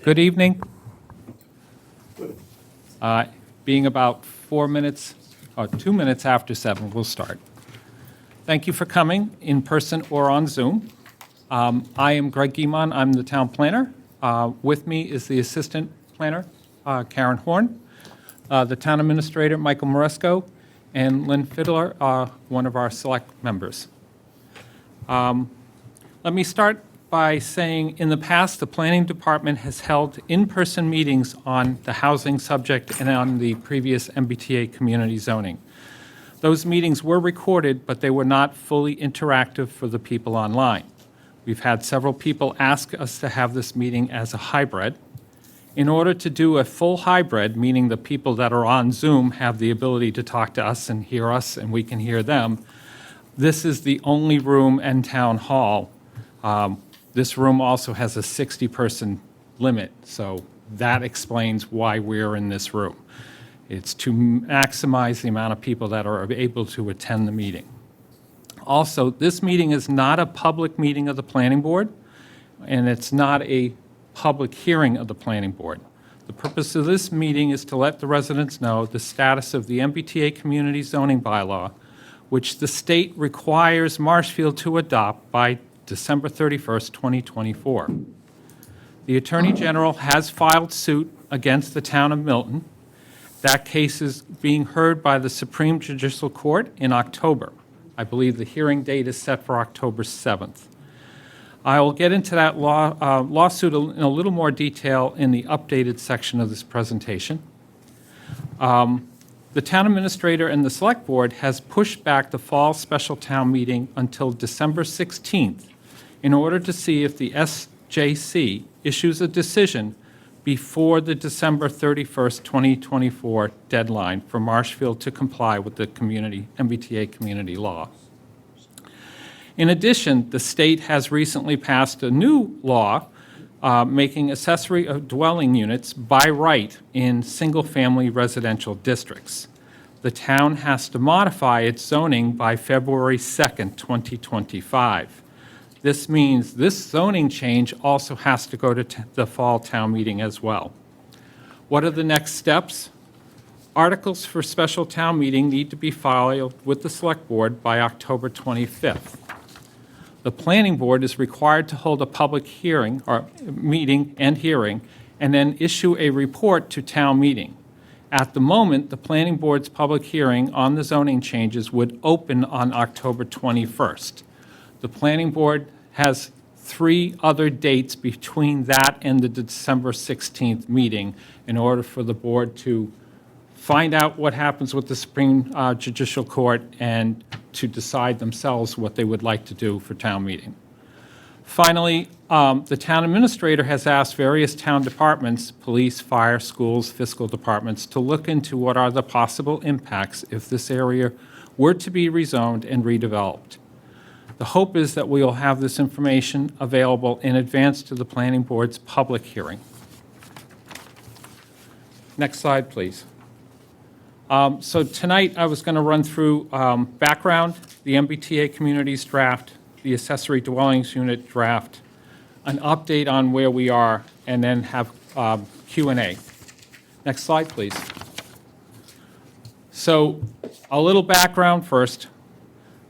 Good evening. Being about 2 minutes after 7, we'll start. Thank you for coming in person or on Zoom. I am Greg Guimond. I'm the town planner. With me is the assistant planner, Karen Horn, the town administrator, Michael Moresco, and Lynn Fiddler, one of our select members. Let me start by saying in the past, the planning department has held in-person meetings on the housing subject and on the previous MBTA community zoning. Those meetings were recorded, but they were not fully interactive for the people online. We've had several people ask us to have this meeting as a hybrid. In order to do a full hybrid, meaning the people that are on Zoom have the ability to talk to us and we can hear them, this is the only room in town hall. This room also has a 60-person limit, so that explains why we're in this room. It's to maximize the amount of people that are able to attend the meeting. Also, this meeting is not a public meeting of the planning board, and it's not a public hearing of the planning board. The purpose of this meeting is to let the residents know the status of the MBTA community zoning bylaw, which the state requires Marshfield to adopt by December 31st, 2024. The Attorney General has filed suit against the town of Milton. That case is being heard by the Supreme Judicial Court in October. I believe the hearing date is set for October 7th. I will get into that lawsuit in a little more detail in the updated section of this presentation. The town administrator and the select board has pushed back the fall special town meeting until December 16th in order to see if the SJC issues a decision before the December 31st, 2024 deadline for Marshfield to comply with the MBTA community law. In addition, the state has recently passed a new law making accessory dwelling units by right in single-family residential districts. The town has to modify its zoning by February 2nd, 2025. This means this zoning change also has to go to the fall town meeting as well. What are the next steps? Articles for special town meeting need to be filed with the select board by October 25th. The planning board is required to hold a public hearing or meeting and hearing and then issue a report to town meeting. At the moment, the planning board's public hearing on the zoning changes would open on October 21st. The planning board has 3 other dates between that and the December 16th meeting in order for the board to find out what happens with the Supreme Judicial Court and to decide themselves what they would like to do for town meeting. Finally, the town administrator has asked various town departments, police, fire, schools, fiscal departments, to look into what are the possible impacts if this area were to be rezoned and redeveloped. The hope is that we will have this information available in advance to the planning board's public hearing. Next slide, please. So tonight I was going to run through background, the MBTA communities draft, the accessory dwellings unit draft, an update on where we are, and then have Q&A. Next slide, please. So a little background first.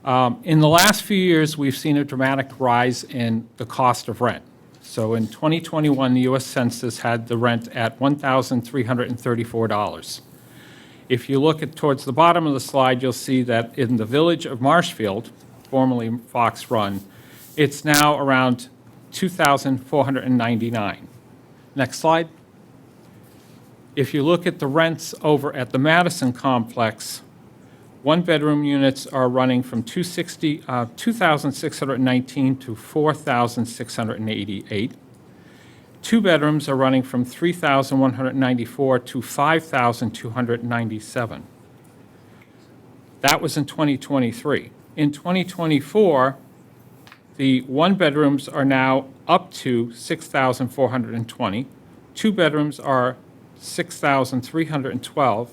In the last few years, we've seen a dramatic rise in the cost of rent. So in 2021, the U.S. Census had the rent at $1,334. If you look towards the bottom of the slide, you'll see that in the village of Marshfield, formerly Fox Run, it's now around $2,499. Next slide. If you look at the rents over at the Madison complex, one-bedroom units are running from $2,619 to $4,688. Two bedrooms are running from $3,194 to $5,297. That was in 2023. In 2024, the one bedrooms are now up to $6,420. Two bedrooms are $6,312.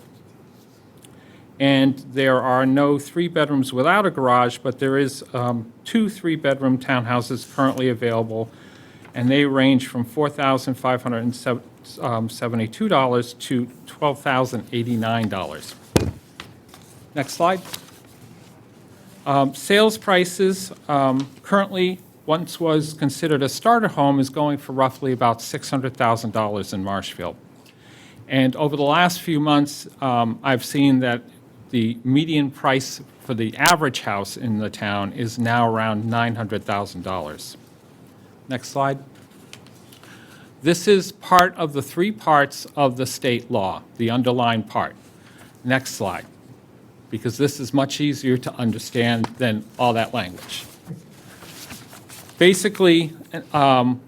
And there are no 3 bedrooms without a garage, but there is 2 3-bedroom townhouses currently available and they range from $4,572 to $12,089. Next slide. Sales prices, currently, once was considered a starter home, is going for roughly about $600,000 in Marshfield. And over the last few months, I've seen that the median price for the average house in the town is now around $900,000. Next slide. This is part of the three parts of the state law, the underlined part. Next slide, because this is much easier to understand than all that language. Basically, an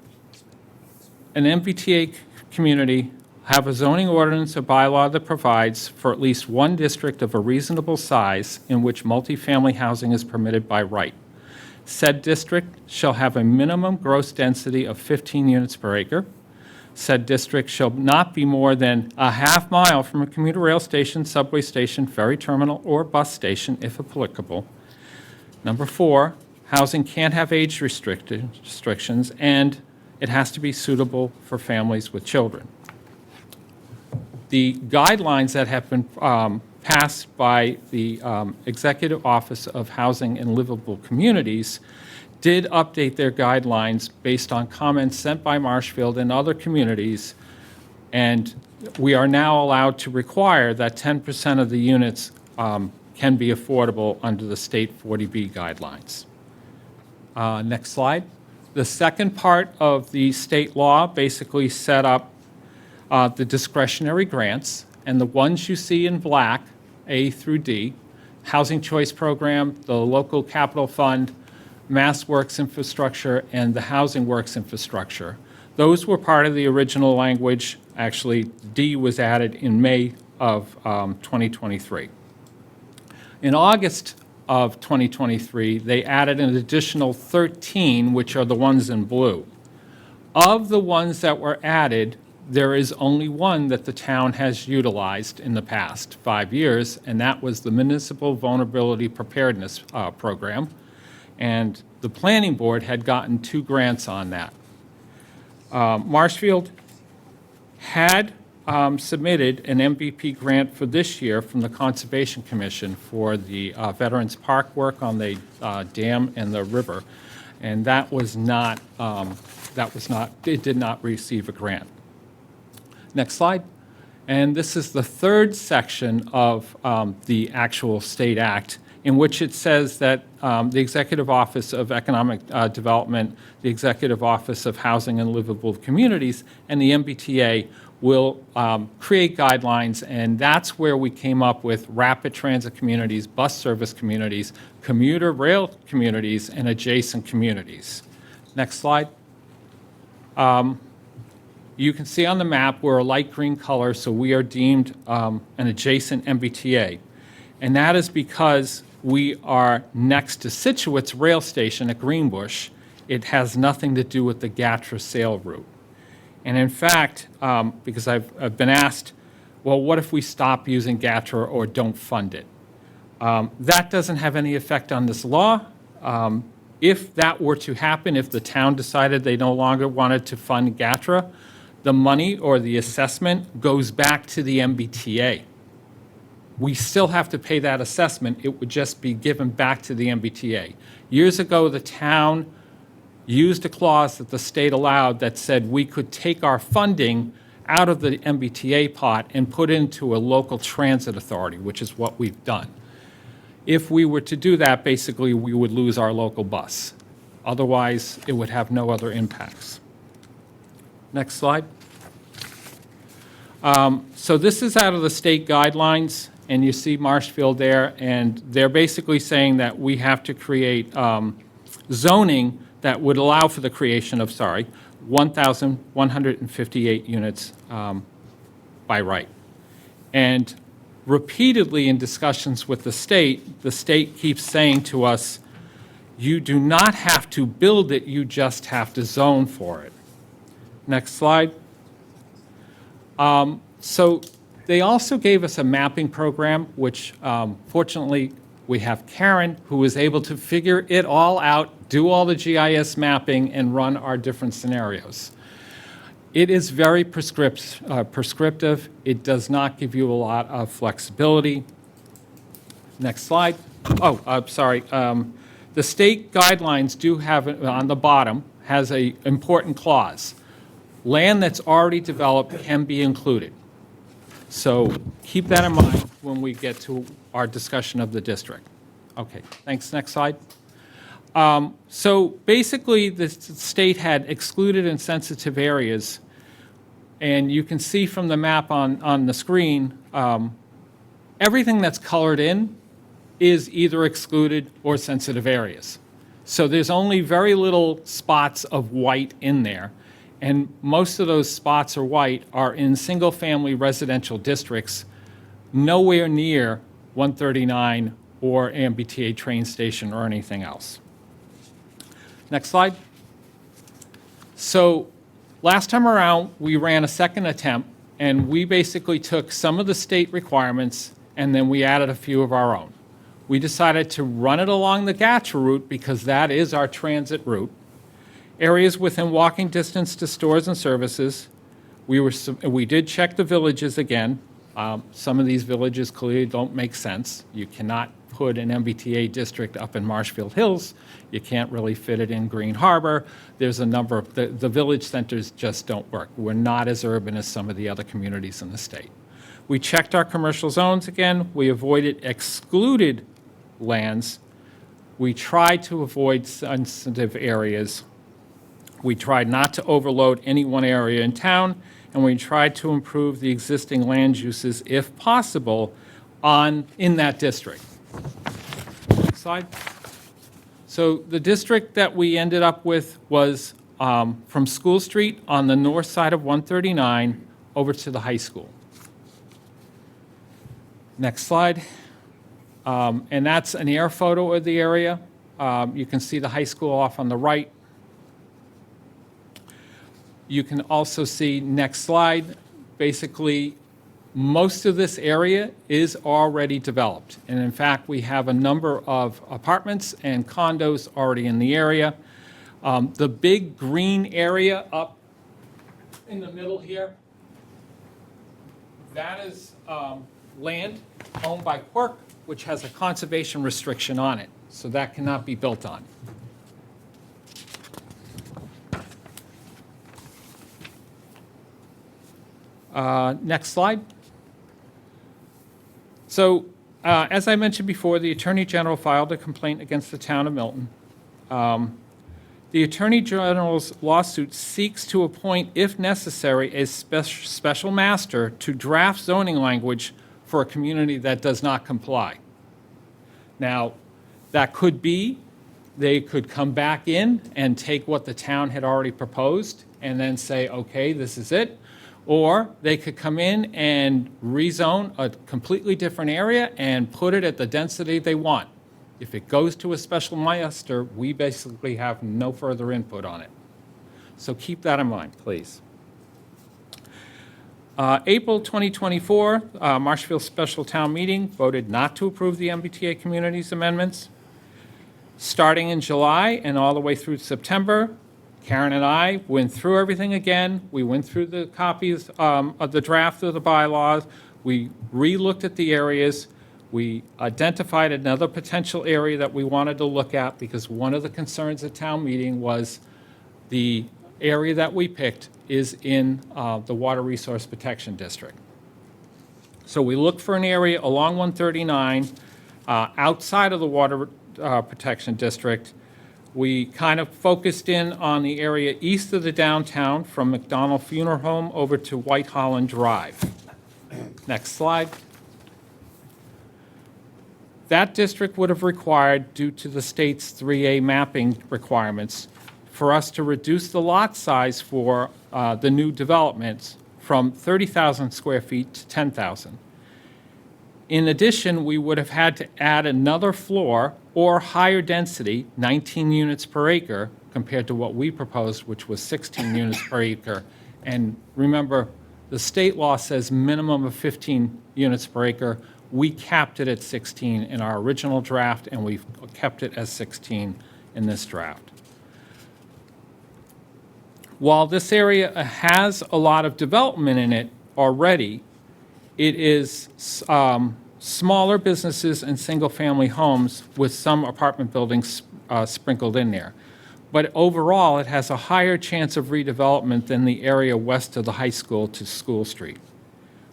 MBTA community have a zoning ordinance or bylaw that provides for at least one district of a reasonable size in which multifamily housing is permitted by right. Said district shall have a minimum gross density of 15 units per acre. Said district shall not be more than a half mile from a commuter rail station, subway station, ferry terminal, or bus station, if applicable. Number 4, housing can't have age restrictions, and it has to be suitable for families with children. The guidelines that have been passed by the Executive Office of Housing and Livable Communities did update their guidelines based on comments sent by Marshfield and other communities, and we are now allowed to require that 10% of the units can be affordable under the state 40B guidelines. Next slide. The second part of the state law basically set up the discretionary grants, and the ones you see in black, A through D, Housing Choice Program, the Local Capital Fund, Mass Works Infrastructure, and the Housing Works Infrastructure. Those were part of the original language. Actually, D was added in May of 2023. In August of 2023, they added an additional 13, which are the ones in blue. Of the ones that were added, there is only one that the town has utilized in the past 5 years, and that was the Municipal Vulnerability Preparedness Program. And the Planning Board had gotten 2 grants on that. Marshfield had submitted an MVP grant for this year from the Conservation Commission for the Veterans Park work on the dam and the river, and that was not, it did not receive a grant. Next slide. And this is the third section of the actual state act, in which it says that the Executive Office of Economic Development, the Executive Office of Housing and Livable Communities, and the MBTA will create guidelines, and that's where we came up with rapid transit communities, bus service communities, commuter rail communities, and adjacent communities. Next slide. You can see on the map we're a light green color, so we are deemed an adjacent MBTA. And that is because we are next to Situate's rail station at Greenbush. It has nothing to do with the Gatra sail route. And in fact, because I've been asked, well, what if we stop using Gatra or don't fund it? That doesn't have any effect on this law. If that were to happen, if the town decided they no longer wanted to fund Gatra, the money or the assessment goes back to the MBTA. We still have to pay that assessment. It would just be given back to the MBTA. Years ago, the town used a clause that the state allowed that said we could take our funding out of the MBTA pot and put into a local transit authority, which is what we've done. If we were to do that, basically, we would lose our local bus. Otherwise, it would have no other impacts. Next slide. So this is out of the state guidelines, and you see Marshfield there, and they're basically saying that we have to create zoning that would allow for the creation of, 1,158 units by right. And repeatedly in discussions with the state keeps saying to us, you do not have to build it, you just have to zone for it. Next slide. So they also gave us a mapping program, which fortunately We have Karen, who was able to figure it all out, do all the GIS mapping, and run our different scenarios. It is very prescriptive. It does not give you a lot of flexibility. Next slide. Oh, sorry. The state guidelines do have, on the bottom, has an important clause. Land that's already developed can be included. So keep that in mind when we get to our discussion of the district. Okay, thanks. Next slide. So basically, the state had excluded in sensitive areas, and you can see from the map on the screen, everything that's colored in is either excluded or sensitive areas. So there's only very little spots of white in there, and most of those spots of white are in single-family residential districts, nowhere near 139 or MBTA train station or anything else. Next slide. So last time around, we ran a second attempt, and we basically took some of the state requirements, and then we added a few of our own. We decided to run it along the Gatra route because that is our transit route. Areas within walking distance to stores and services. We did check the villages again. Some of these villages clearly don't make sense. You cannot put an MBTA district up in Marshfield Hills. You can't really fit it in Green Harbor. There's a number of, the village centers just don't work. We're not as urban as some of the other communities in the state. We checked our commercial zones again. We avoided excluded lands. We tried to avoid sensitive areas. We tried not to overload any one area in town, and we tried to improve the existing land uses, if possible, in that district. Next slide. So the district that we ended up with was from School Street on the north side of 139 over to the high school. Next slide. And that's an air photo of the area. You can see the high school off on the right. You can also see, next slide, basically most of this area is already developed. And in fact, we have a number of apartments and condos already in the area. The big green area up in the middle here, that is land owned by Quirk, which has a conservation restriction on it. So that cannot be built on. Next slide. So, as I mentioned before, the Attorney General filed a complaint against the town of Milton. The Attorney General's lawsuit seeks to appoint, if necessary, a special master to draft zoning language for a community that does not comply. Now, that could be, they could come back in and take what the town had already proposed and then say, okay, this is it. Or they could come in and rezone a completely different area and put it at the density they want. If it goes to a special master, we basically have no further input on it. So keep that in mind, please. April 2024, Marshfield Special Town Meeting voted not to approve the MBTA Communities Amendments. Starting in July and all the way through September, Karen and I went through everything again. We went through the copies of the draft of the bylaws. We re-looked at the areas. We identified another potential area that we wanted to look at because one of the concerns at town meeting was the area that we picked is in the Water Resource Protection District. So we looked for an area along 139 outside of the Water Protection District. We kind of focused in on the area east of the downtown from McDonald Funeral Home over to White Holland Drive. Next slide. That district would have required, due to the state's 3A mapping requirements, for us to reduce the lot size for the new developments from 30,000 square feet to 10,000. In addition, we would have had to add another floor or higher density, 19 units per acre, compared to what we proposed, which was 16 units per acre. And remember, the state law says minimum of 15 units per acre. We capped it at 16 in our original draft, and we've kept it as 16 in this draft. While this area has a lot of development in it already, it is smaller businesses and single-family homes with some apartment buildings sprinkled in there. But overall, it has a higher chance of redevelopment than the area west of the high school to School Street.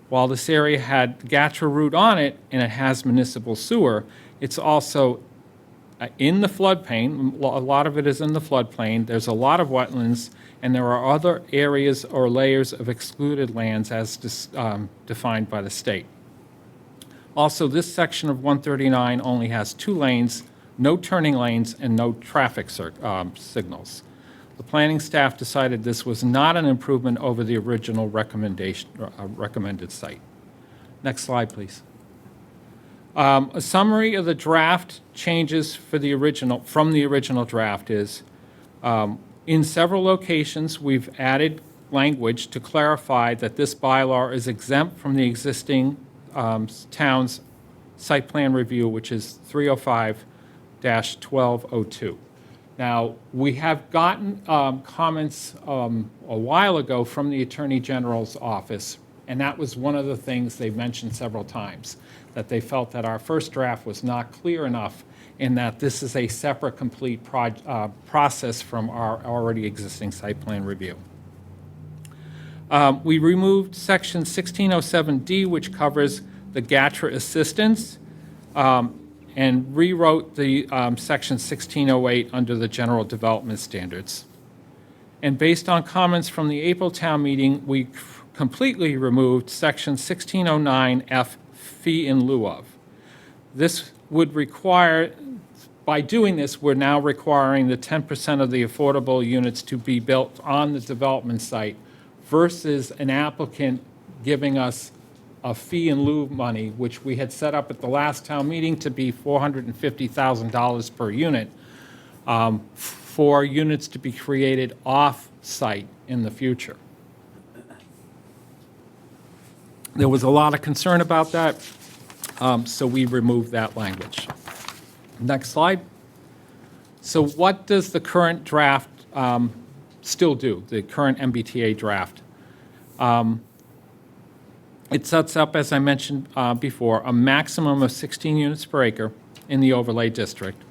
While this area had Gatra Route on it and it has municipal sewer, it's also in the floodplain. A lot of it is in the floodplain. There's a lot of wetlands, and there are other areas or layers of excluded lands as defined by the state. Also, this section of 139 only has 2 lanes, no turning lanes, and no traffic signals. The planning staff decided this was not an improvement over the original recommended site. Next slide, please. A summary of the draft changes from the original draft is, in several locations, we've added language to clarify that this bylaw is exempt from the existing town's site plan review, which is 305-1202. Now, we have gotten comments a while ago from the Attorney General's office, and that was one of the things they mentioned several times, that they felt that our first draft was not clear enough in that this is a separate, complete process from our already existing site plan review. We removed section 1607D, which covers the GATRA assistance, and rewrote the section 1608 under the general development standards. And based on comments from the April town meeting, we completely removed section 1609F, fee in lieu of. This would require, by doing this, we're now requiring the 10% of the affordable units to be built on the development site versus an applicant giving us a fee in lieu money, which we had set up at the last town meeting to be $450,000 per unit, for units to be created off-site in the future. There was a lot of concern about that, so we removed that language. Next slide. So what does the current draft still do, the current MBTA draft? It sets up, as I mentioned before, a maximum of 16 units per acre in the overlay district.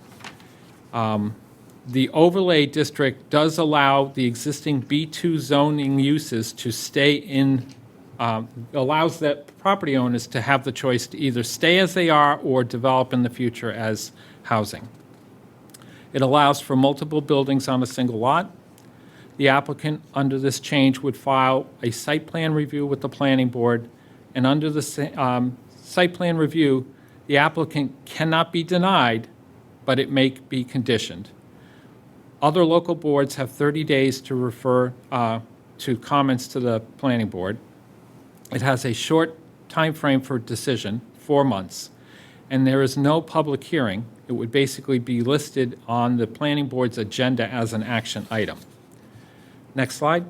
The overlay district does allow the existing B2 zoning uses to stay in, allows that property owners to have the choice to either stay as they are or develop in the future as housing. It allows for multiple buildings on a single lot. The applicant under this change would file a site plan review with the planning board, and under the site plan review, the applicant cannot be denied, but it may be conditioned. Other local boards have 30 days to refer to comments to the planning board. It has a short time frame for decision, 4 months, and there is no public hearing. It would basically be listed on the planning board's agenda as an action item. Next slide.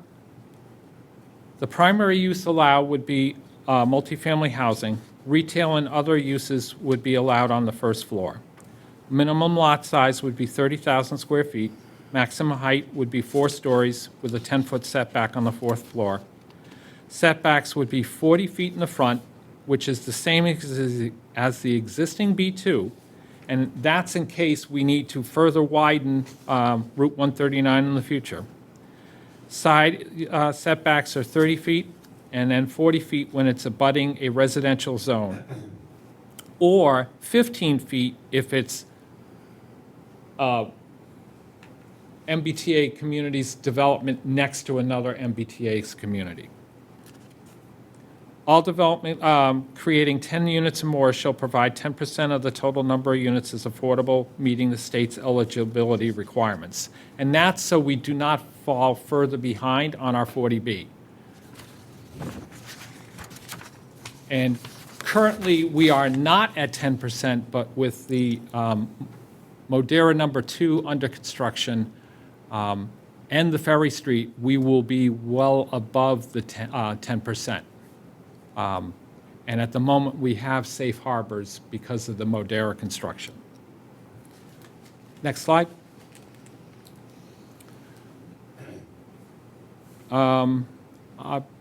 The primary use allowed would be multifamily housing. Retail and other uses would be allowed on the first floor. Minimum lot size would be 30,000 square feet. Maximum height would be 4 stories with a 10-foot setback on the 4th floor. Setbacks would be 40 feet in the front, which is the same as the existing B2, and that's in case we need to further widen Route 139 in the future. Side setbacks are 30 feet, and then 40 feet when it's abutting a residential zone, or 15 feet if it's MBTA community's development next to another MBTA's community. All development creating 10 units or more shall provide 10% of the total number of units as affordable, meeting the state's eligibility requirements. And that's so we do not fall further behind on our 40B. And currently, we are not at 10%, but with the Modera number 2 under construction and the Ferry Street, we will be well above the 10%. And at the moment, we have safe harbors because of the Modera construction. Next slide.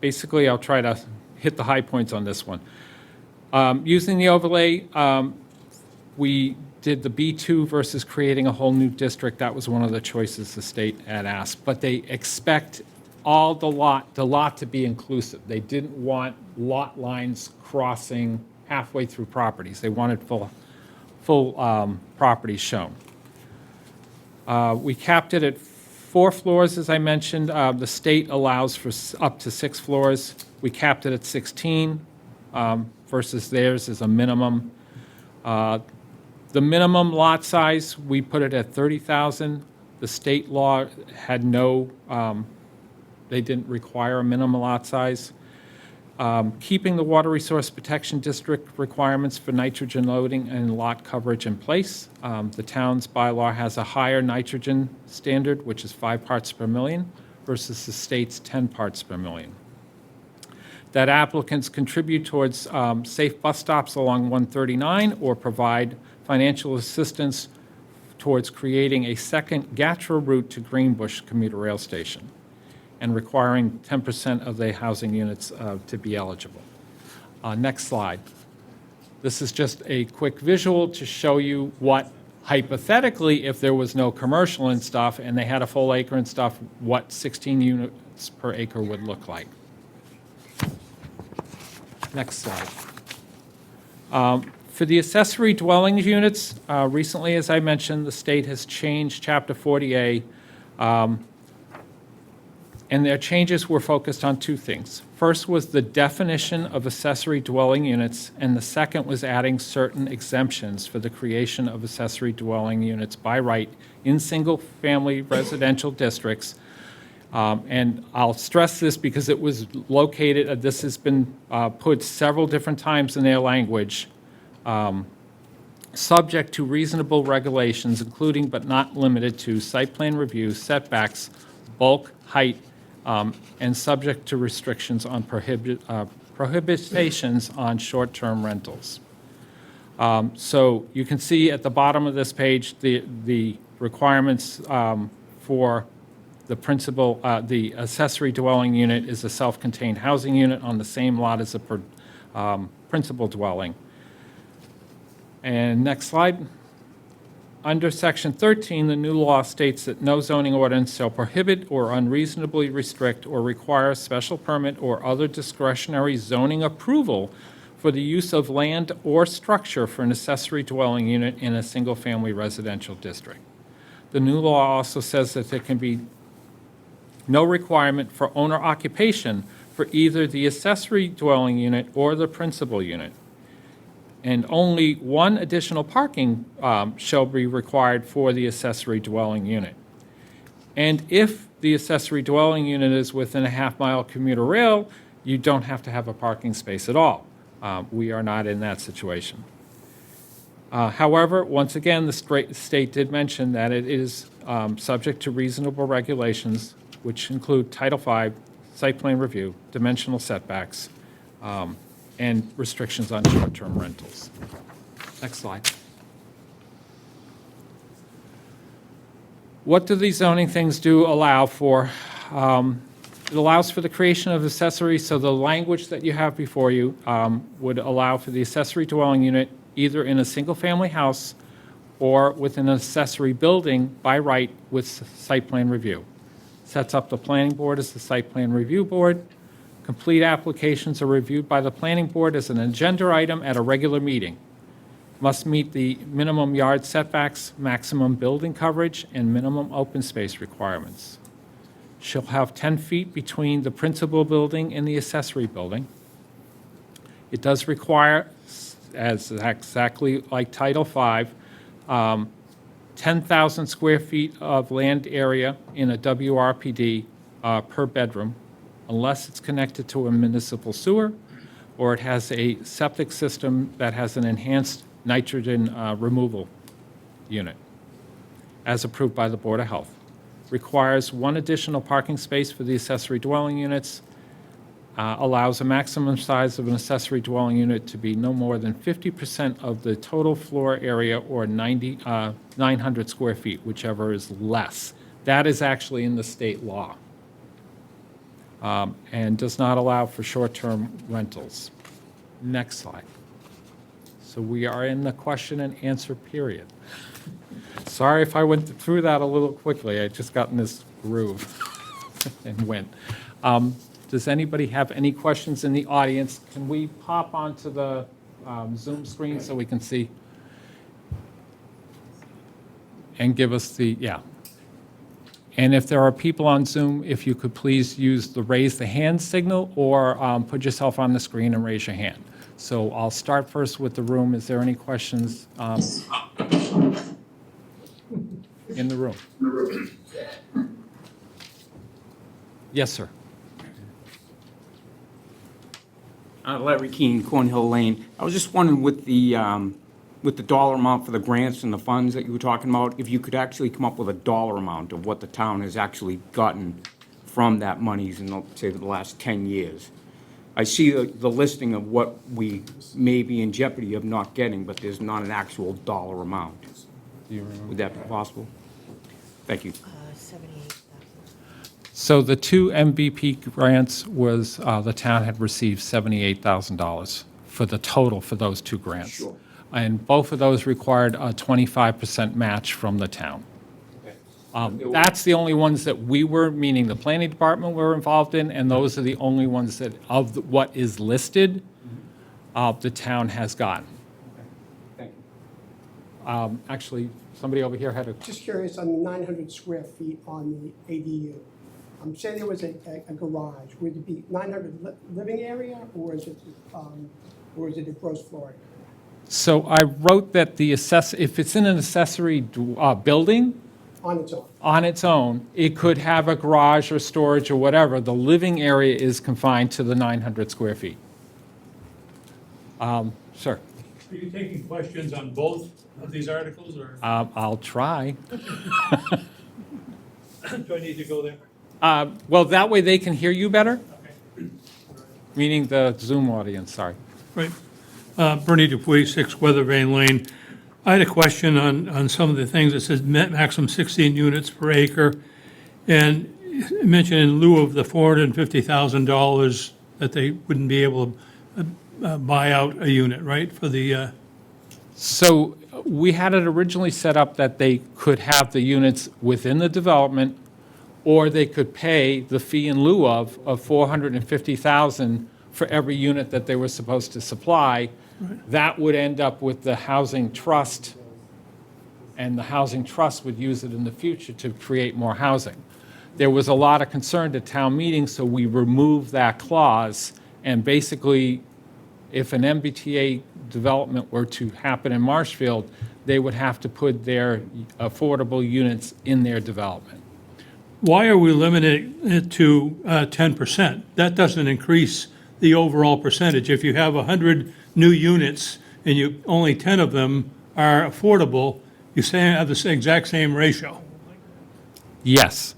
Basically, I'll try to hit the high points on this one. Using the overlay, we did the B2 versus creating a whole new district. That was one of the choices the state had asked. But they expect all the lot to be inclusive. They didn't want lot lines crossing halfway through properties. They wanted full properties shown. We capped it at 4 floors, as I mentioned. The state allows for up to 6 floors. We capped it at 16 versus theirs is a minimum. The minimum lot size, we put it at 30,000. The state law had no, they didn't require a minimum lot size. Keeping the Water Resource Protection District requirements for nitrogen loading and lot coverage in place. The town's bylaw has a higher nitrogen standard, which is 5 parts per million, versus the state's 10 parts per million. That applicants contribute towards safe bus stops along 139 or provide financial assistance towards creating a second GATRA route to Greenbush commuter rail station, and requiring 10% of the housing units to be eligible. Next slide. This is just a quick visual to show you what, hypothetically, if there was no commercial and stuff, and they had a full acre and stuff, what 16 units per acre would look like. Next slide. For the accessory dwelling units, recently, as I mentioned, the state has changed Chapter 40A, and their changes were focused on 2 things. First was the definition of accessory dwelling units, and the second was adding certain exemptions for the creation of accessory dwelling units by right in single-family residential districts. And I'll stress this because it was located, this has been put several different times in their language, subject to reasonable regulations, including but not limited to site plan review, setbacks, bulk, height, and subject to restrictions on prohibitions on short-term rentals. So you can see at the bottom of this page the requirements for the principal, the accessory dwelling unit is a self-contained housing unit on the same lot as a principal dwelling. And next slide. Under Section 13, the new law states that no zoning ordinance shall prohibit or unreasonably restrict or require a special permit or other discretionary zoning approval for the use of land or structure for an accessory dwelling unit in a single-family residential district. The new law also says that there can be no requirement for owner occupation for either the accessory dwelling unit or the principal unit. And only 1 additional parking shall be required for the accessory dwelling unit. And if the accessory dwelling unit is within a half-mile commuter rail, you don't have to have a parking space at all. We are not in that situation. However, once again, the state did mention that it is subject to reasonable regulations, which include Title V, site plan review, dimensional setbacks, and restrictions on short-term rentals. Next slide. What do these zoning things allow for? It allows for the creation of accessories, so the language that you have before you would allow for the accessory dwelling unit either in a single-family house or within an accessory building by right with site plan review. Sets up the planning board as the site plan review board. Complete applications are reviewed by the planning board as an agenda item at a regular meeting. Must meet the minimum yard setbacks, maximum building coverage, and minimum open space requirements. Shall have 10 feet between the principal building and the accessory building. It does require, as exactly like Title V, 10,000 square feet of land area in a WRPD per bedroom, unless it's connected to a municipal sewer or it has a septic system that has an enhanced nitrogen removal unit, as approved by the Board of Health. Requires 1 additional parking space for the accessory dwelling units. allows a maximum size of an accessory dwelling unit to be no more than 50% of the total floor area or 900 square feet, whichever is less. That is actually in the state law, and does not allow for short-term rentals. Next slide. So we are in the question and answer period. Sorry if I went through that a little quickly. I just got in this groove and went. Does anybody have any questions in the audience? Can we pop onto the Zoom screen so we can see? And give us the, yeah. And if there are people on Zoom, if you could please use the raise the hand signal or put yourself on the screen and raise your hand. So I'll start first with the room. Is there any questions in the room? Yes, sir. Larry Keene, Cornhill Lane. I was just wondering with the dollar amount for the grants and the funds that you were talking about, if you could actually come up with a dollar amount of what the town has actually gotten from that monies in, say, the last 10 years. I see the listing of what we may be in jeopardy of not getting, but there's not an actual dollar amount. Would that be possible? Thank you. 78,000. So the two MVP grants was, the town had received $78,000 for the total for those two grants. Sure. And both of those required a 25% match from the town. That's the only ones that we were, meaning the planning department were involved in, and those are the only ones that, what is listed, the town has gotten. Thank you. Actually, somebody over here had a, Just curious on the 900 square feet on the ADU. Say there was a garage, would it be 900 living area, or is it a gross floor area? so I wrote that the if it's in an accessory building, On its own? on its own, it could have a garage or storage or whatever. The living area is confined to the 900 square feet. Sir, Are you taking questions on both of these articles, or I'll try. do I need to go there? Well, that way they can hear you better, Okay. meaning the Zoom audience, sorry. Right. Bernie Dupuy, 6 Weathervane Lane. I had a question on some of the things. It says maximum 16 units per acre, and it mentioned in lieu of the $450,000 that they wouldn't be able to buy out a unit, right, for the, So we had it originally set up that they could have the units within the development, or they could pay the fee in lieu of $450,000 for every unit that they were supposed to supply. That would end up with the housing trust, and the housing trust would use it in the future to create more housing. There was a lot of concern at town meetings, so we removed that clause, and basically, if an MBTA development were to happen in Marshfield, they would have to put their affordable units in their development. why are we limiting it to 10%? That doesn't increase the overall percentage. If you have 100 new units and only 10 of them are affordable, you have the exact same ratio. Yes,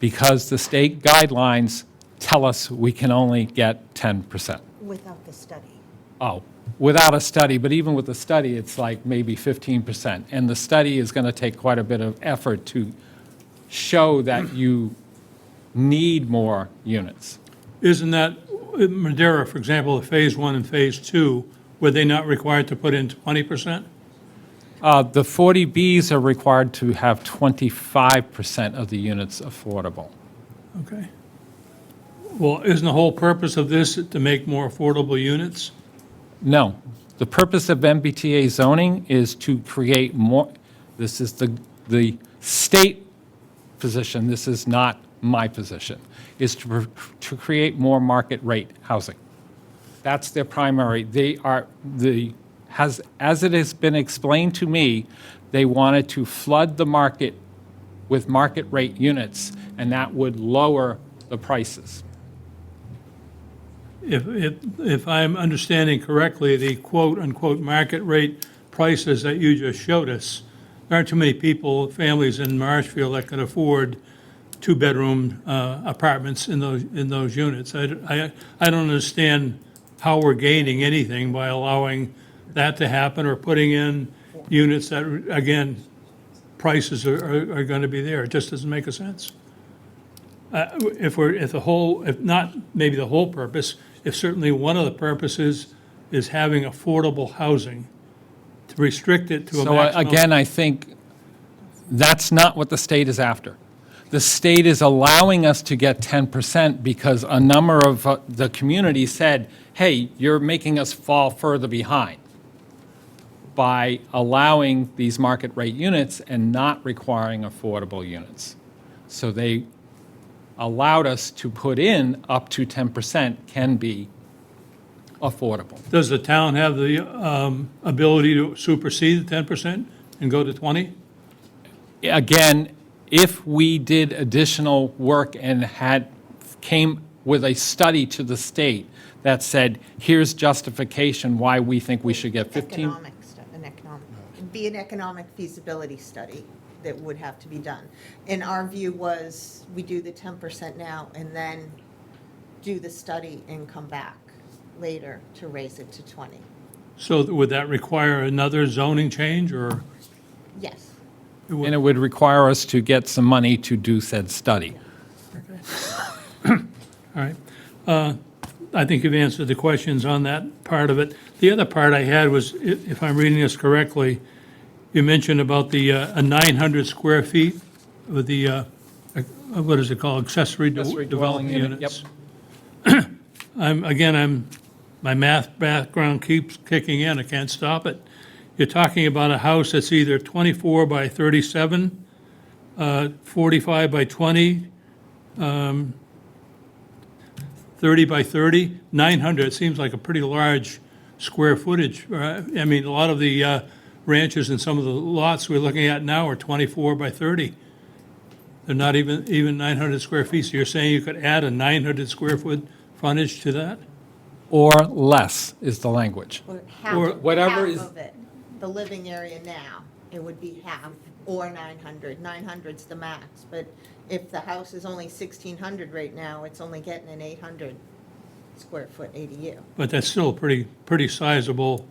because the state guidelines tell us we can only get 10%. Without the study. Oh, without a study, but even with the study, it's like maybe 15%. And the study is going to take quite a bit of effort to show that you need more units. Isn't that, Madeira, for example, Phase 1 and Phase 2, were they not required to put in 20%? The 40Bs are required to have 25% of the units affordable. Okay. Well, isn't the whole purpose of this to make more affordable units? No, the purpose of MBTA zoning is to create more, this is the state position, this is not my position, is to create more market rate housing. That's their primary. They are, as it has been explained to me, they wanted to flood the market with market rate units, and that would lower the prices. If I'm understanding correctly, the quote-unquote market rate prices that you just showed us, there aren't too many people, families in Marshfield that can afford two-bedroom apartments in those units. I don't understand how we're gaining anything by allowing that to happen or putting in units that, again, prices are going to be there. It just doesn't make a sense. If not maybe the whole purpose, if certainly one of the purposes is having affordable housing, to restrict it to a So maximum. again, I think that's not what the state is after. The state is allowing us to get 10% because a number of the community said, hey, you're making us fall further behind by allowing these market rate units and not requiring affordable units. So they allowed us to put in up to 10% can be affordable. Does the town have the ability to supersede the 10% and go to 20? Again, if we did additional work and came with a study to the state that said, here's justification why we think we should get 15. It'd be an economic feasibility study that would have to be done. And our view was, we do the 10% now and then do the study and come back later to raise it to 20. So would that require another zoning change, or? Yes. And it would require us to get some money to do said study. All right. I think you've answered the questions on that part of it. The other part I had was, if I'm reading this correctly, you mentioned about the 900 square feet with the, what is it called, accessory Accessory dwelling dwelling unit, units. My math background keeps kicking in, I can't stop it. You're talking about a house that's either 24 by 37, 45 by 20, 30 by 30, 900, it seems like a pretty large square footage. I mean, a lot of the ranches and some of the lots we're looking at now are 24 by 30. They're not even 900 square feet. So you're saying you could add a 900 square foot frontage to that? Or less is the language. Or whatever half is- of it, the living area now, it would be half, or 900. 900's the max, but if the house is only 1,600 right now, it's only getting an 800 square foot ADU. But that's still pretty sizable.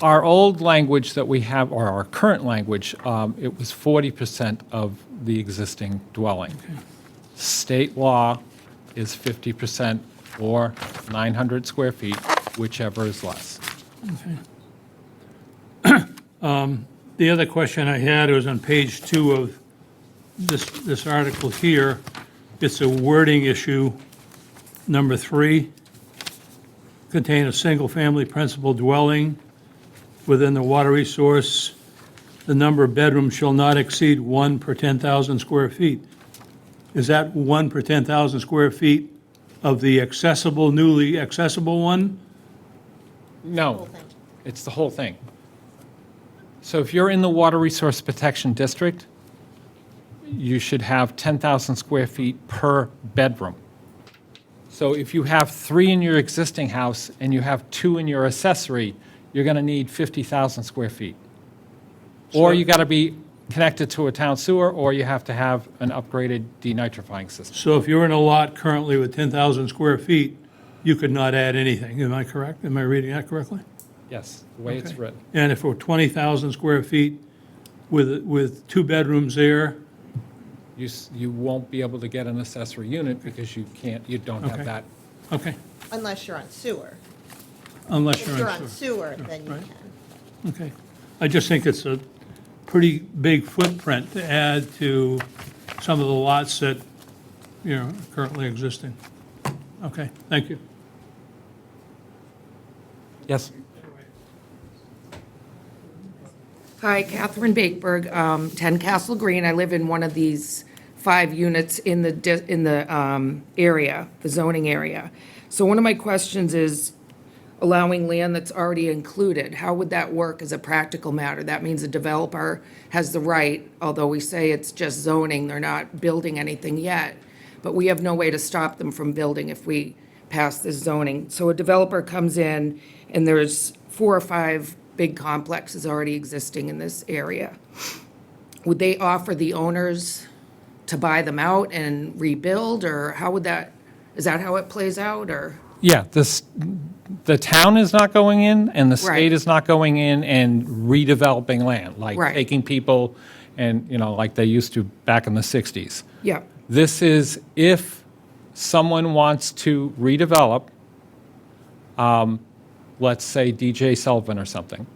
Our old language that we have, or our current language, it was 40% of the existing dwelling. State law is 50% or 900 square feet, whichever is less. The other question I had was on page 2 of this article here. It's a wording issue, number 3. Contain a single-family principal dwelling within the water resource. The number of bedrooms shall not exceed 1 per 10,000 square feet. Is that 1 per 10,000 square feet of the accessible, newly accessible one? Whole No, thing. it's the whole thing. So if you're in the Water Resource Protection District, you should have 10,000 square feet per bedroom. So if you have 3 in your existing house and you have 2 in your accessory, you're going to need 50,000 square feet. Or you got to be connected to a town sewer, or you have to have an upgraded denitrifying system. So if you're in a lot currently with 10,000 square feet, you could not add anything. Am I correct? Am I reading that correctly? Yes, the way it's Okay. written. And if we're 20,000 square feet with 2 bedrooms there, You won't be able to get an accessory unit because you don't Okay. have that. okay, Unless you're on sewer. unless If you're you're on on sewer. sewer, then you Right. can. Okay. I just think it's a pretty big footprint to add to some of the lots that, are currently existing. Okay, thank you. Yes? Hi, Catherine Bakeberg, 10 Castle Green. I live in one of these 5 units in the area, the zoning area. So one of my questions is allowing land that's already included. How would that work as a practical matter? That means a developer has the right, although we say it's just zoning, they're not building anything yet, but we have no way to stop them from building if we pass this zoning. So a developer comes in and there's 4 or 5 big complexes already existing in this area. Would they offer the owners to buy them out and rebuild, or how would that, is that how it plays out, or? Yeah, the town is not going in, and the Right. state is not going in and redeveloping land, like Right. taking people and, like they used to back in the 60s. Yeah, This is if someone wants to redevelop, let's say DJ Sullivan or something,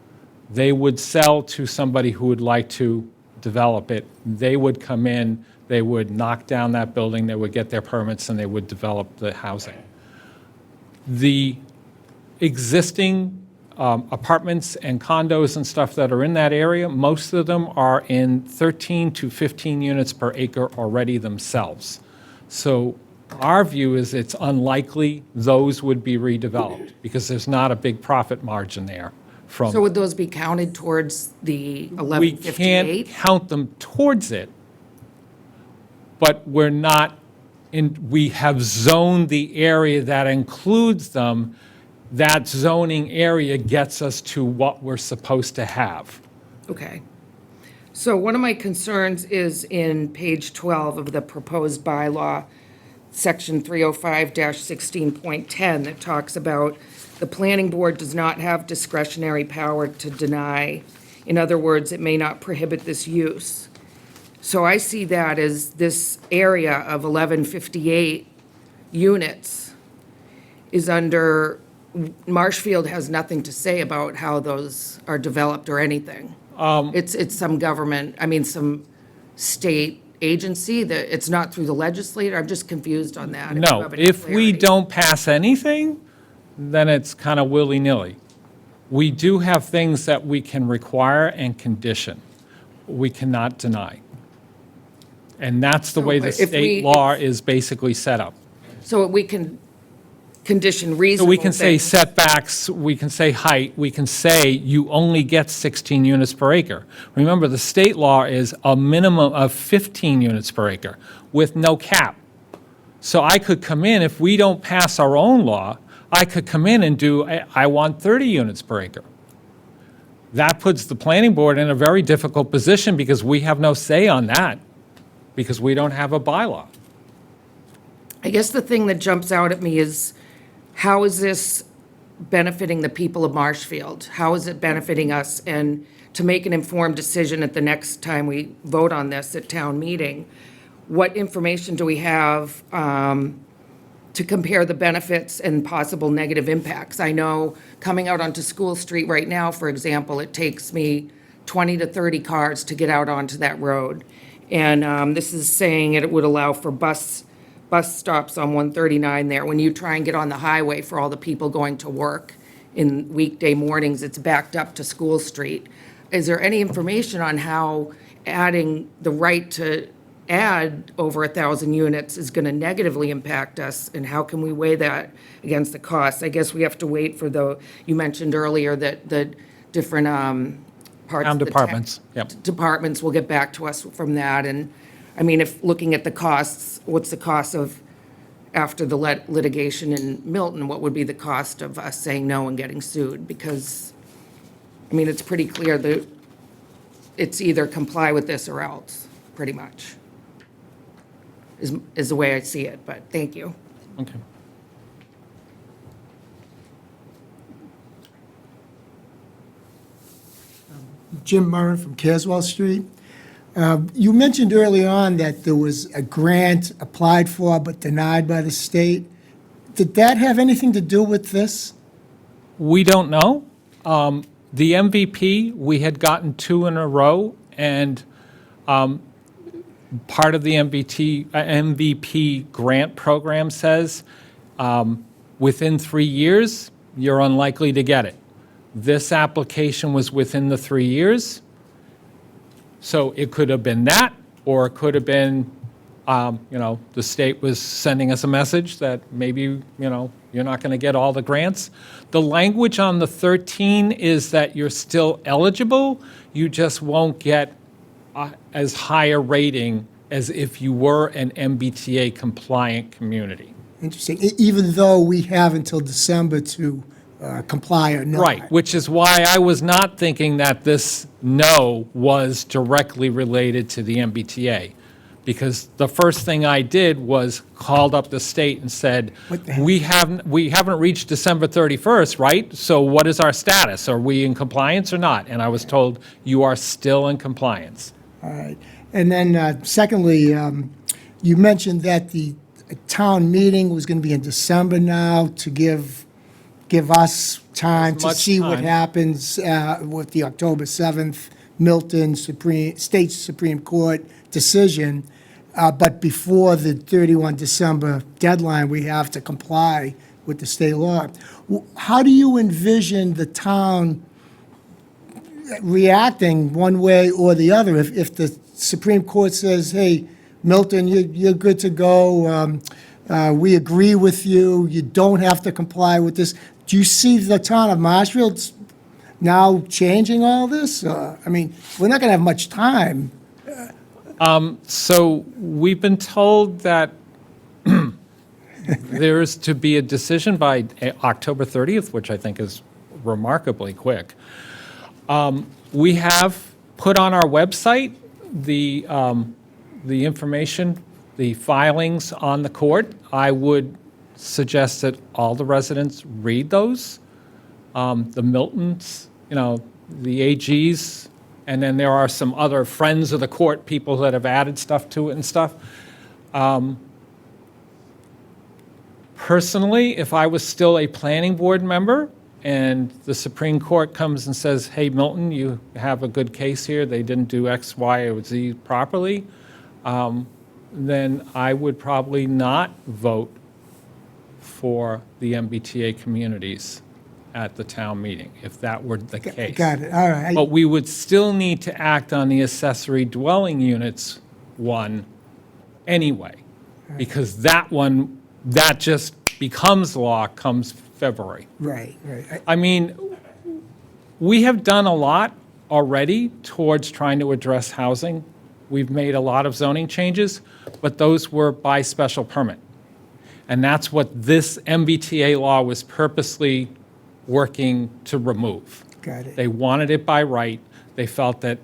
they would sell to somebody who would like to develop it. They would come in, they would knock down that building, they would get their permits, and they would develop the housing. The existing apartments and condos and stuff that are in that area, most of them are in 13 to 15 units per acre already themselves. So our view is it's unlikely those would be redeveloped because there's not a big profit margin there from. so would those be counted towards the We can't 1158? count them towards it, but we're not, we have zoned the area that includes them. That zoning area gets us to what we're supposed to have. Okay. So one of my concerns is in page 12 of the proposed bylaw, section 305-16.10, that talks about the planning board does not have discretionary power to deny. In other words, it may not prohibit this use. So I see that as this area of 1158 units is under, Marshfield has nothing to say about how those are developed or anything. It's some government, some state agency that, it's not through the legislature. I'm just confused on that. you No, have any if we clarity. don't pass anything, then it's kind of willy-nilly. We do have things that we can require and condition. We cannot deny. And that's the way the but if state we- law is basically set up. So we can condition So reasonable we can say things. setbacks, we can say height, we can say you only get 16 units per acre. Remember, the state law is a minimum of 15 units per acre with no cap. So I could come in, if we don't pass our own law, I could come in and do, I want 30 units per acre. That puts the planning board in a very difficult position because we have no say on that, because we don't have a bylaw. I guess the thing that jumps out at me is, how is this benefiting the people of Marshfield? How is it benefiting us? And to make an informed decision at the next time we vote on this at town meeting, what information do we have to compare the benefits and possible negative impacts? I know coming out onto School Street right now, for example, it takes me 20 to 30 cars to get out onto that road. And this is saying it would allow for bus stops on 139 there. When you try and get on the highway for all the people going to work in weekday mornings, it's backed up to School Street. Is there any information on how adding the right to add over 1,000 units is going to negatively impact us, and how can we weigh that against the costs? I guess we have to wait for you mentioned earlier that the different parts Town of the departments, yep. departments will get back to us from that. And, if looking at the costs, what's the cost of, after the litigation in Milton, what would be the cost of us saying no and getting sued? Because, it's pretty clear that it's either comply with this or else, pretty much, is the way I see it, but thank you. Okay. Jim Murray from Caswell Street. You mentioned early on that there was a grant applied for but denied by the state. Did that have anything to do with this? We don't know. The MVP, we had gotten 2 in a row, and part of the MVP grant program says within 3 years, you're unlikely to get it. This application was within the 3 years, so it could have been that, or it could have been, the state was sending us a message that maybe, you're not going to get all the grants. The language on the 13 is that you're still eligible, you just won't get as high a rating as if you were an MBTA compliant community. Interesting. Even though we have until December to comply or not. Right, which is why I was not thinking that this no was directly related to the MBTA, Because the first thing I did was called up the state and said, What the heck? we haven't reached December 31st, right? So what is our status? Are we in compliance or not? And I was told, you are still in compliance. All right. And then secondly, you mentioned that the town meeting was going to be in December now to give us time As to much see what time. happens with the October 7th Milton State Supreme Court decision. But before the 31 December deadline, we have to comply with the state law. How do you envision the town reacting one way or the other if the Supreme Court says, hey, Milton, you're good to go, we agree with you, you don't have to comply with this? Do you see the town of Marshfield now changing all this? I mean, we're not going to have much time. So we've been told that there is to be a decision by October 30th, which I think is remarkably quick. We have put on our website the information, the filings on the court. I would suggest that all the residents read those. The Miltons, the AGs, and then there are some other friends of the court, people that have added stuff to it and stuff. Personally, if I was still a planning board member and the Supreme Court comes and says, hey, Milton, you have a good case here, they didn't do X, Y, or Z properly, then I would probably not vote for the MBTA communities at the town meeting, if that were the case. Got it, all right. But we would still need to act on the accessory dwelling units one anyway, because that one, that just becomes law comes February. Right, right. I mean, we have done a lot already towards trying to address housing. We've made a lot of zoning changes, but those were by special permit. And that's what this MBTA law was purposely working to remove. Got it. They wanted it by right. They felt that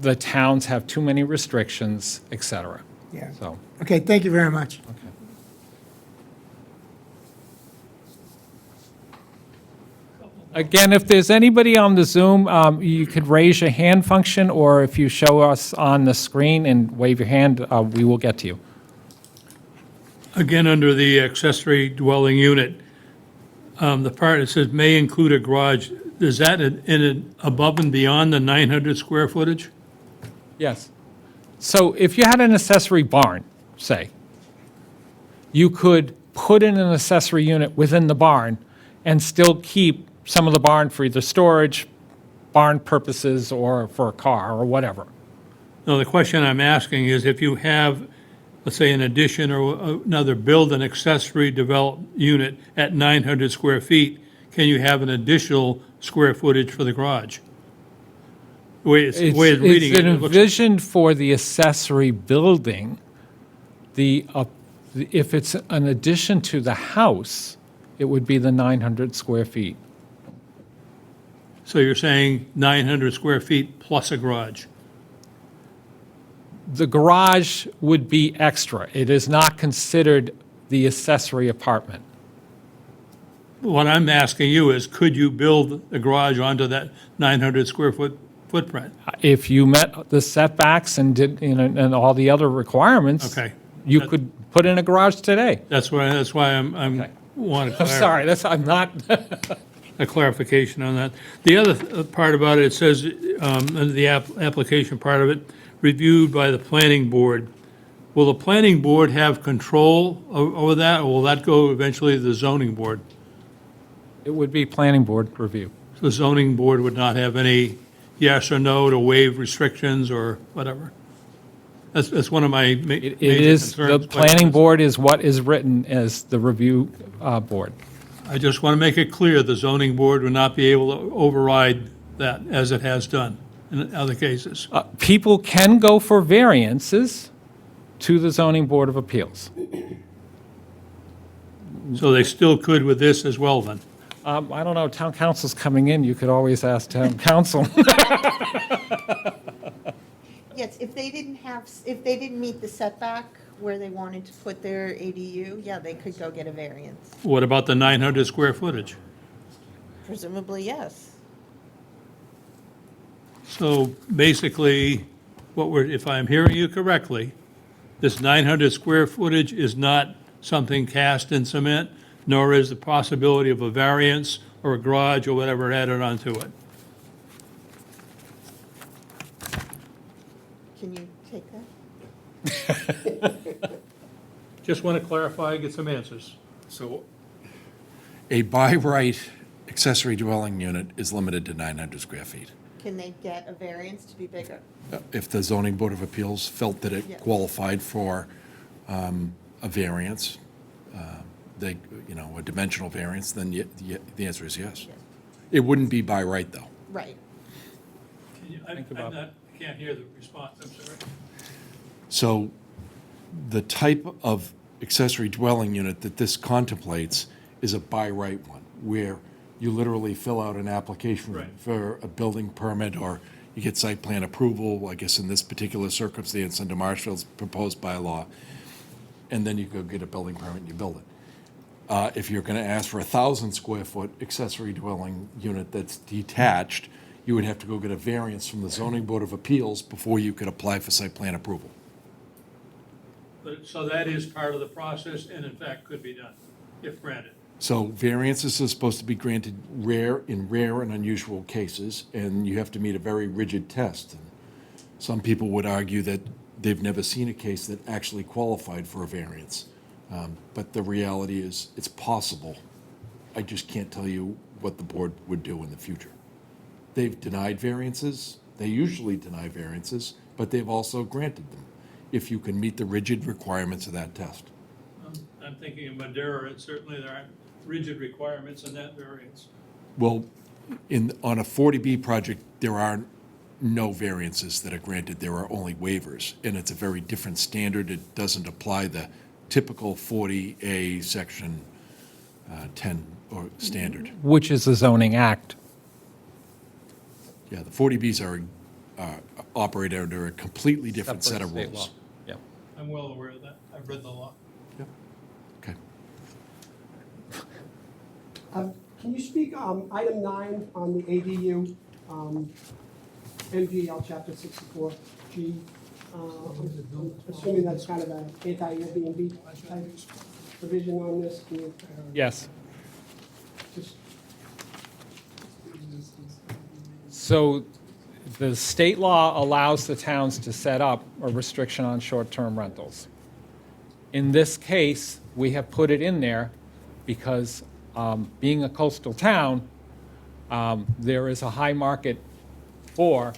the towns have too many restrictions, et cetera. Yeah. So, Okay, thank you very much. again, if there's anybody on the Zoom, you could raise your hand function, or if you show us on the screen and wave your hand, we will get to you. Again, under the accessory dwelling unit, the part that says may include a garage, is that above and beyond the 900 square footage? Yes. So if you had an accessory barn, say, you could put in an accessory unit within the barn and still keep some of the barn for either storage, barn purposes, or for a car, or whatever. No, the question I'm asking is if you have, let's say, an addition or another build an accessory developed unit at 900 square feet, can you have an additional square footage for the garage? The way it's reading It's it, it looks. envisioned for the accessory building. If it's an addition to the house, it would be the 900 square feet. So you're saying 900 square feet plus a garage? The garage would be extra. It is not considered the accessory apartment. What I'm asking you is, could you build a garage onto that 900 square foot footprint? If you met the setbacks and did, and all the other requirements, Okay. you could put in a garage today. That's why I'm Okay. want I'm sorry, I'm not, a clarification on that. The other part about it, it says, under the application part of it, reviewed by the planning board. Will the planning board have control over that, or will that go eventually to the zoning board? it would be planning board review. The zoning board would not have any yes or no to waive restrictions or whatever? That's one of my major It is, the concerns. planning board is what is written as the review board. I just want to make it clear, the zoning board would not be able to override that, as it has done in other cases. People can go for variances to the zoning board of appeals. So they still could with this as well, then? I don't know, town council's coming in, you could always ask town council. Yes, if they didn't meet the setback where they wanted to put their ADU, yeah, they could go get a variance. What about the 900 square footage? Presumably, yes. So basically, if I'm hearing you correctly, this 900 square footage is not something cast in cement, nor is the possibility of a variance or a garage or whatever added onto it. Can you take that? Just want to clarify, get some answers. So a by right accessory dwelling unit is limited to 900 square feet. Can they get a variance to be bigger? If the zoning board of appeals felt that Yeah. it qualified for a variance, a dimensional variance, then the answer is yes. Yes. It wouldn't be by right, though. Right. I about- can't hear the response, I'm sorry. So the type of accessory dwelling unit that this contemplates is a by right one, where you literally fill out an application Right. for a building permit, or you get site plan approval, I guess in this particular circumstance, under Marshfield's proposed bylaw, and then you go get a building permit and you build it. If you're going to ask for a 1,000 square foot accessory dwelling unit that's detached, you would have to go get a variance from the zoning board of appeals before you could apply for site plan approval. So that is part of the process and in fact could be done, if granted. So variances are supposed to be granted in rare and unusual cases, and you have to meet a very rigid test. And some people would argue that they've never seen a case that actually qualified for a variance. But the reality is, it's possible. I just can't tell you what the board would do in the future. They've denied variances, they usually deny variances, but they've also granted them, if you can meet the rigid requirements of that test. I'm thinking of Madeira, and certainly there aren't rigid requirements in that variance. Well, on a 40B project, there are no variances that are granted, there are only waivers, and it's a very different standard. It doesn't apply the typical 40A section 10 or standard. Which is the zoning act. Yeah, the 40Bs are operate under a completely different set of Separate state rules. law. Yeah. I'm well aware of that. I've read the law. Okay. Can you speak, item 9 on the ADU, MGL Chapter 64G? I'm assuming that's kind of an anti-Airbnb type provision on this. Can you, Yes. just So the state law allows the towns to set up a restriction on short-term rentals. In this case, we have put it in there because being a coastal town, there is a high market for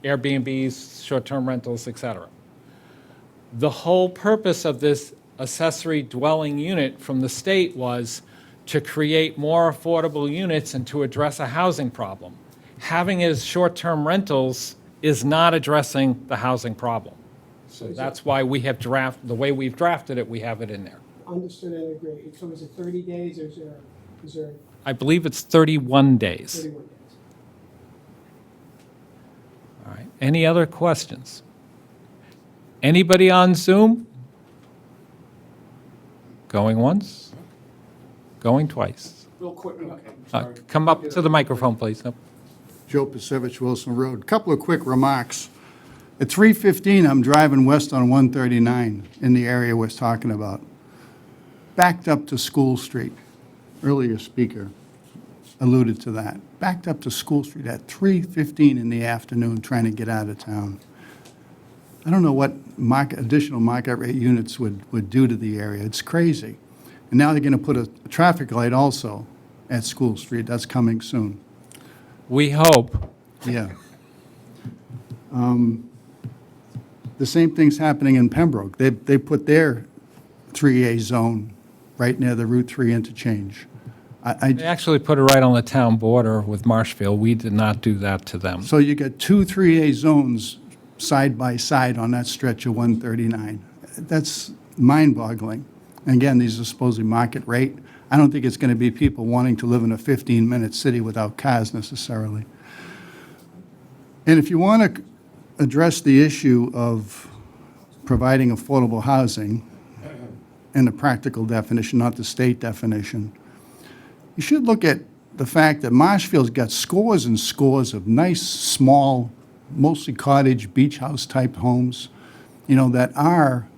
Airbnbs, short-term rentals, et cetera. The whole purpose of this accessory dwelling unit from the state was to create more affordable units and to address a housing problem. Having it as short-term rentals is not addressing the housing problem. So that's why we have the way we've drafted it, we have it in there. understood and agree. So is it 30 days or is there I believe it's 31 days. 31 days? All right. Any other questions? Anybody on Zoom? Going once? Going twice? Real quick, okay, Come up to the microphone, please. Nope. Joe Pasevich, Wilson Road. Couple of quick remarks. At 3:15, I'm driving west on 139 in the area we're talking about. Backed up to School Street. Earlier speaker alluded to that. Backed up to School Street at 3:15 in the afternoon trying to get out of town. I don't know what additional market rate units would do to the area. It's crazy. And now they're going to put a traffic light also at School Street. That's coming soon. We hope. Yeah. The same thing's happening in Pembroke. They put their 3A zone right near the Route 3 interchange. They actually put it right on the town border with Marshfield. We did not do that to them. So you get two 3A zones side by side on that stretch of 139. That's mind-boggling. And again, these are supposedly market rate. I don't think it's going to be people wanting to live in a 15-minute city without cars necessarily. And if you want to address the issue of providing affordable housing in the practical definition, not the state definition, you should look at the fact that Marshfield's got scores and scores of nice, small, mostly cottage, beach house type homes, that are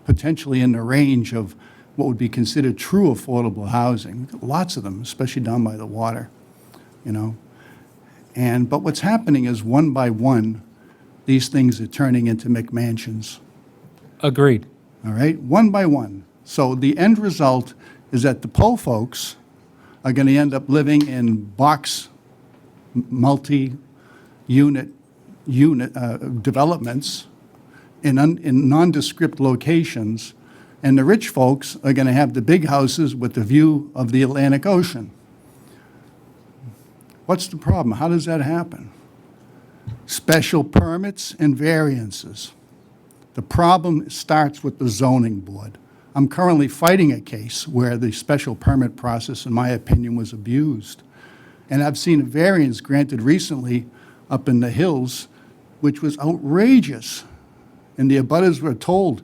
potentially in the range of what would be considered true affordable housing. Lots of them, especially down by the water, But what's happening is one by one, these things are turning into McMansions. Agreed. All right, one by one. So the end result is that the Poe folks are going to end up living in box, multi-unit developments in nondescript locations, and the rich folks are going to have the big houses with the view of the Atlantic Ocean. What's the problem? How does that happen? Special permits and variances. The problem starts with the zoning board. I'm currently fighting a case where the special permit process, in my opinion, was abused. And I've seen a variance granted recently up in the hills, which was outrageous. And the abutters were told,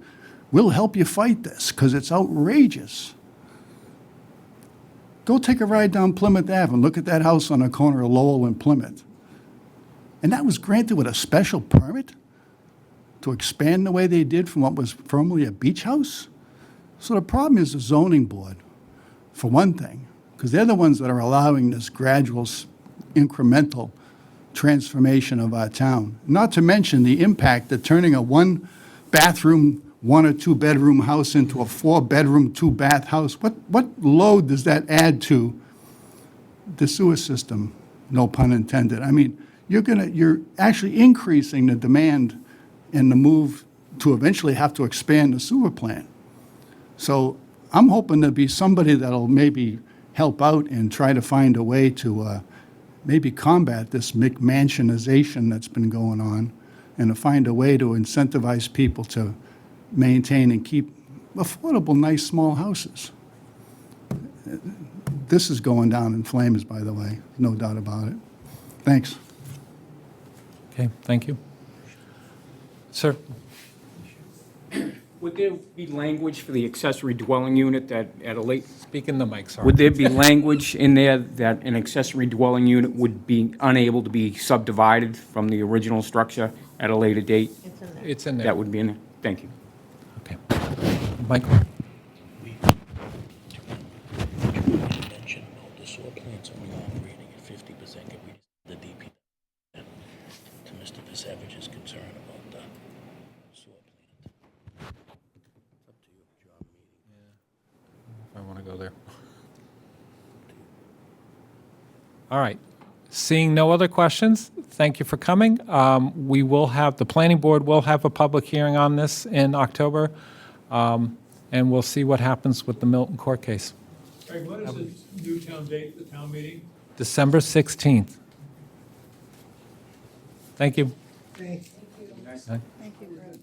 we'll help you fight this because it's outrageous. Go take a ride down Plymouth Ave and look at that house on the corner of Lowell and Plymouth. And that was granted with a special permit to expand the way they did from what was formerly a beach house. So the problem is the zoning board, for one thing, because they're the ones that are allowing this gradual, incremental transformation of our town. Not to mention the impact that turning a one-bathroom, 1 or 2 bedroom house into a 4-bedroom, 2-bath house, what load does that add to the sewer system? No pun intended. I mean, you're actually increasing the demand and the move to eventually have to expand the sewer plant. So I'm hoping there'll be somebody that'll maybe help out and try to find a way to maybe combat this McMansionization that's been going on, and to find a way to incentivize people to maintain and keep affordable, nice, small houses. This is going down in flames, by the way, no doubt about it. Thanks. Okay, thank you. Sir? Would there be language for the accessory dwelling unit that at a late, Speak in the mic, sorry. would there be language in there that an accessory dwelling unit would be unable to be subdivided from the original structure at a later date? It's in there. It's in there. That would be in there? Thank you. Okay. Michael? Mention about the sewer plant's only operating at 50%. Can we just the DP to Mr. DeSavage's concern about the sewer plant? It's up to you, job meeting. If I want to go there. All right. Seeing no other questions, thank you for coming. We will have, the planning board will have a public hearing on this in October, and we'll see what happens with the Milton court case. Greg, what is the new town date, the town meeting? December 16th. Thank you. Thank Thank you, Brad.